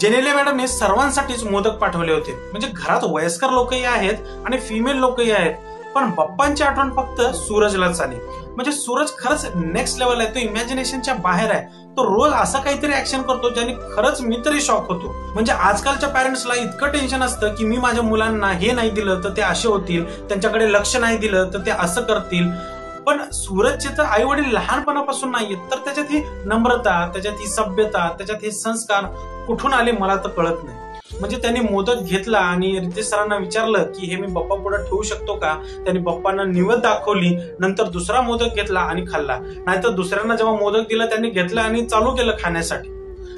जेनेलिया मॅडमने सर्वांसाठीच मोदक पाठवले होते, म्हणजे घरात वयस्कर लोकही आहेत आणि फिमेल लोकही आहेत, पण बाप्पांची आठवण फक्त सूरजलाच आली. म्हणजे सूरज खरंच नेक्स्ट लेवल आहे, तो इमॅजिनेशनच्या बाहेर आहे. तो रोज असं काहीतरी ऍक्शन करतो ज्याने खरंच मी तरी शॉक होतो. म्हणजे आजकालच्या पॅरेंट्सला इतकं टेन्शन असतं की मी माझ्या मुलांना हे नाही दिलं तर ते असे होतील, त्यांच्याकडे लक्ष नाही दिलं तर ते असं करतील. पण सूरजचे तर आई वडील लहानपणापासून नाहीयेत, तर त्याच्यात ही नम्रता, त्याच्यात ही सभ्यता, त्याच्यात हे संस्कार कुठून आले मला तर कळत नाही. म्हणजे त्यांनी मोदक घेतला आणि रितेश सरांना विचारलं की हे मी बाप्पा पुढे ठेवू शकतो का. त्यांनी बाप्पांना निवद दाखवली, नंतर दुसरा मोदक घेतला आणि खाल्ला. नाहीतर दुसऱ्यांना जेव्हा मोदक दिला त्यांनी घेतलं आणि चालू केलं खाण्यासाठी.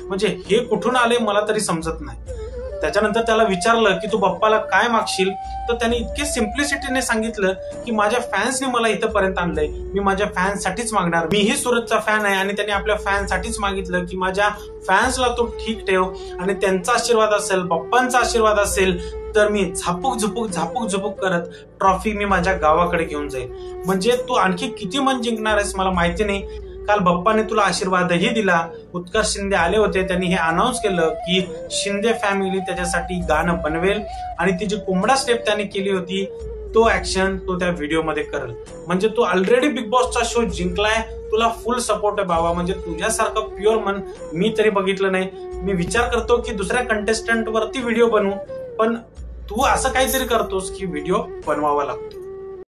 म्हणजे हे कुठून आले मला तरी समजत नाही. त्याच्यानंतर त्याला विचारलं की तू बाप्पाला काय मागशील, तर त्यांनी इतके सिम्प्लिसिटीने सांगितलं की माझ्या फॅन्सने मला इथपर्यंत आणलंय, मी माझ्या फॅन्ससाठीच मागणार. मीही सूरजचा फॅन आहे आणि त्यांनी आपल्या फॅन्ससाठीच मागितलं की माझ्या फॅन्सला तू ठीक ठेव आणि त्यांचा आशीर्वाद असेल, बाप्पांचा आशीर्वाद असेल तर मी झापूक झुपूक करत ट्रॉफी मी माझ्या गावाकडे घेऊन जाईल. म्हणजे तू आणखी किती मन जिंकणार आहेस मला माहिती नाही. काल बाप्पाने तुला आशीर्वादही दिला. उत्कर्ष शिंदे आले होते, त्यांनी हे अनाऊन्स केलं की शिंदे फॅमिली त्याच्यासाठी गाणं बनवेल आणि ती जी कोंबडा स्टेप त्यांनी केली होती तो ऍक्शन तो त्या व्हिडिओमध्ये करेल. म्हणजे तू ऑलरेडी बिग बॉसचा शो जिंकलाय, तुला फुल सपोर्ट आहे बाबा. म्हणजे तुझ्यासारखं प्युअर मन मी तरी बघितलं नाही. मी विचार करतो की दुसऱ्या कंटेस्टंट वरती व्हिडिओ बनवू, पण तू असं काहीतरी करतोस की व्हिडिओ बनवावा लागतो.